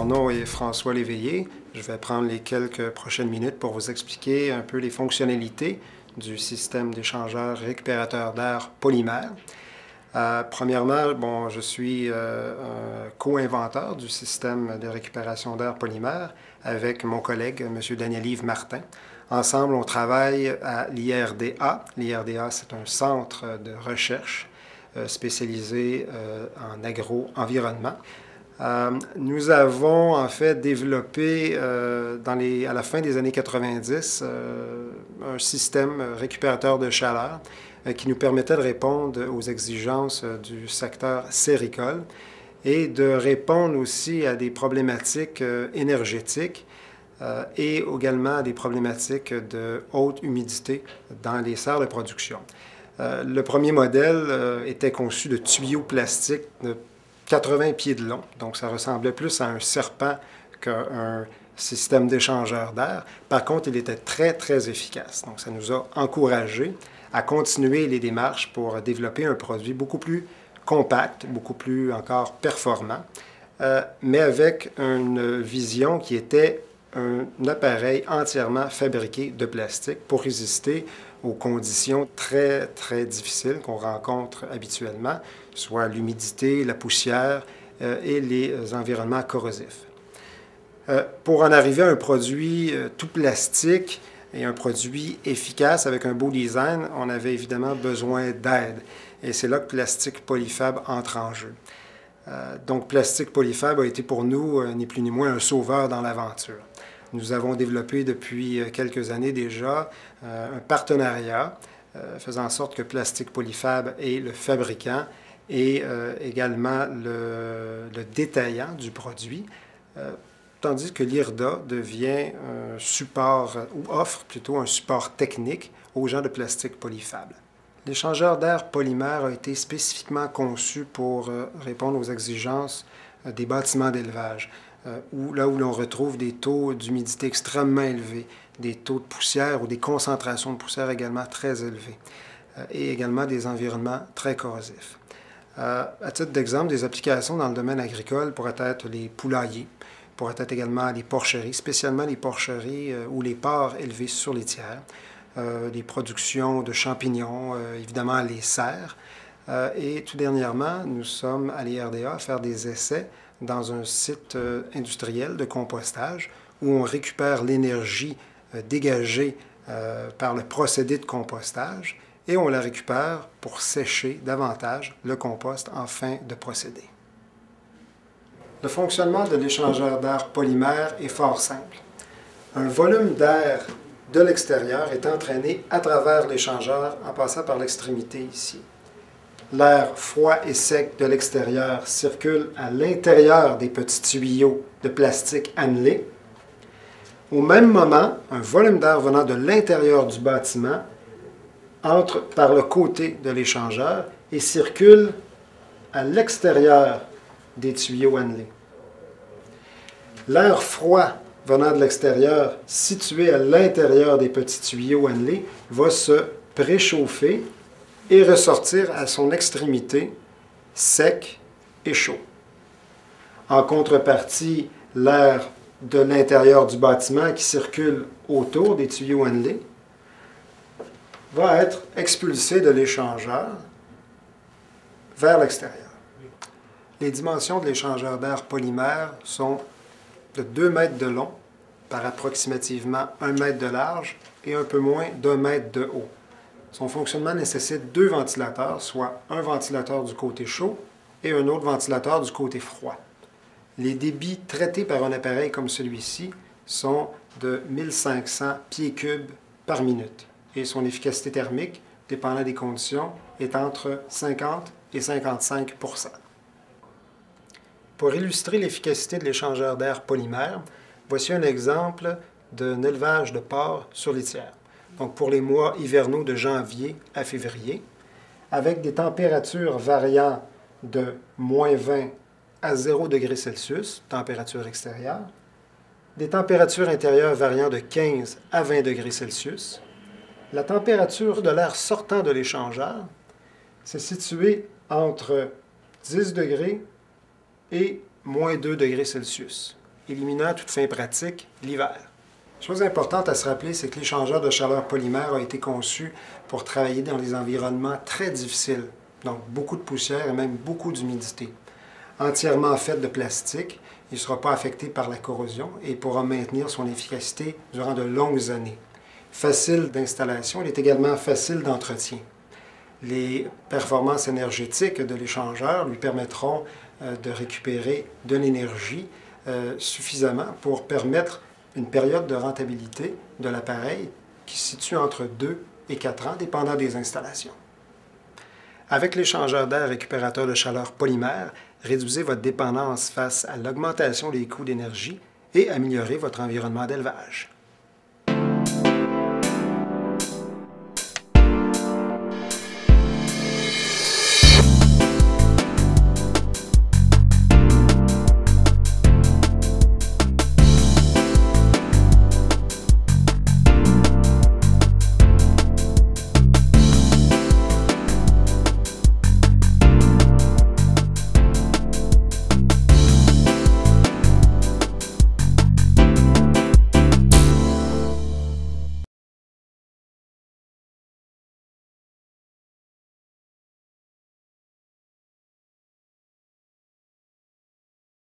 Mon nom est François Léveillé. Je vais prendre les quelques prochaines minutes pour vous expliquer un peu les fonctionnalités du système d'échangeur récupérateur d'air polymère. Premièrement, je suis un co-inventeur du système de récupération d'air polymère avec mon collègue, M. Daniel-Yves Martin. Ensemble, on travaille à l'IRDA. L'IRDA, c'est un centre de recherche spécialisé en agro-environnement. Nous avons en fait développé à la fin des années 90 un système récupérateur de chaleur qui nous permettait de répondre aux exigences du secteur séricole et de répondre aussi à des problématiques énergétiques et également à des problématiques de haute humidité dans les serres de production. Le premier modèle était conçu de tuyaux plastiques de 80 pieds de long, donc ça ressemblait plus à un serpent qu'un système d'échangeur d'air. Par contre, il était très, très efficace. Donc, ça nous a encouragés à continuer les démarches pour développer un produit beaucoup plus compact, beaucoup plus encore performant, mais avec une vision qui était un appareil entièrement fabriqué de plastique pour résister aux conditions très, très difficiles qu'on rencontre habituellement, soit l'humidité, la poussière et les environnements corrosifs. Pour en arriver à un produit tout plastique et un produit efficace avec un beau design, on avait évidemment besoin d'aide. Et c'est là que Plastique Polyfab entre en jeu. Donc, Plastique Polyfab a été pour nous, ni plus ni moins, un sauveur dans l'aventure. Nous avons développé depuis quelques années déjà un partenariat faisant en sorte que Plastique Polyfab est le fabricant et également le détaillant du produit, tandis que l'IRDA devient un support, ou offre plutôt un support technique aux gens de Plastique Polyfab. L'échangeur d'air polymère a été spécifiquement conçu pour répondre aux exigences des bâtiments d'élevage. Là où l'on retrouve des taux d'humidité extrêmement élevés, des taux de poussière ou des concentrations de poussière également très élevées, et également des environnements très corrosifs. À titre d'exemple, des applications dans le domaine agricole pourraient être les poulaillers, pourraient être également les porcheries, spécialement les porcheries ou les porcs élevés sur laitière, les productions de champignons, évidemment les serres. Et tout dernièrement, nous sommes à l'IRDA à faire des essais dans un site industriel de compostage où on récupère l'énergie dégagée par le procédé de compostage et on la récupère pour sécher davantage le compost en fin de procédé. Le fonctionnement de l'échangeur d'air polymère est fort simple. Un volume d'air de l'extérieur est entraîné à travers l'échangeur en passant par l'extrémité ici. L'air froid et sec de l'extérieur circule à l'intérieur des petits tuyaux de plastique annelés. Au même moment, un volume d'air venant de l'intérieur du bâtiment entre par le côté de l'échangeur et circule à l'extérieur des tuyaux annelés. L'air froid venant de l'extérieur, situé à l'intérieur des petits tuyaux annelés, va se préchauffer et ressortir à son extrémité sec et chaud. En contrepartie, l'air de l'intérieur du bâtiment qui circule autour des tuyaux annelés va être expulsé de l'échangeur vers l'extérieur. Les dimensions de l'échangeur d'air polymère sont de 2 mètres de long par approximativement 1 mètre de large et un peu moins d'1 mètre de haut. Son fonctionnement nécessite 2 ventilateurs, soit un ventilateur du côté chaud et un autre ventilateur du côté froid. Les débits traités par un appareil comme celui-ci sont de 1500 pieds cubes par minute et son efficacité thermique, dépendant des conditions, est entre 50 et 55 %. Pour illustrer l'efficacité de l'échangeur d'air polymère, voici un exemple d'un élevage de porcs sur laitière. Donc pour les mois hivernaux de janvier à février, avec des températures variant de -20 à 0 degrés Celsius, température extérieure, des températures intérieures variant de 15 à 20 degrés Celsius. La température de l'air sortant de l'échangeur s'est située entre 10 degrés et -2 degrés Celsius. éliminant à toute fin pratique l'hiver. Chose importante à se rappeler, c'est que l'échangeur de chaleur polymère a été conçu pour travailler dans des environnements très difficiles, donc beaucoup de poussière et même beaucoup d'humidité. Entièrement fait de plastique, il ne sera pas affecté par la corrosion et pourra maintenir son efficacité durant de longues années. Facile d'installation, il est également facile d'entretien. Les performances énergétiques de l'échangeur lui permettront de récupérer de l'énergie suffisamment pour permettre une période de rentabilité de l'appareil qui se situe entre 2 et 4 ans, dépendant des installations. Avec l'échangeur d'air récupérateur de chaleur polymère, réduisez votre dépendance face à l'augmentation des coûts d'énergie et améliorez votre environnement d'élevage.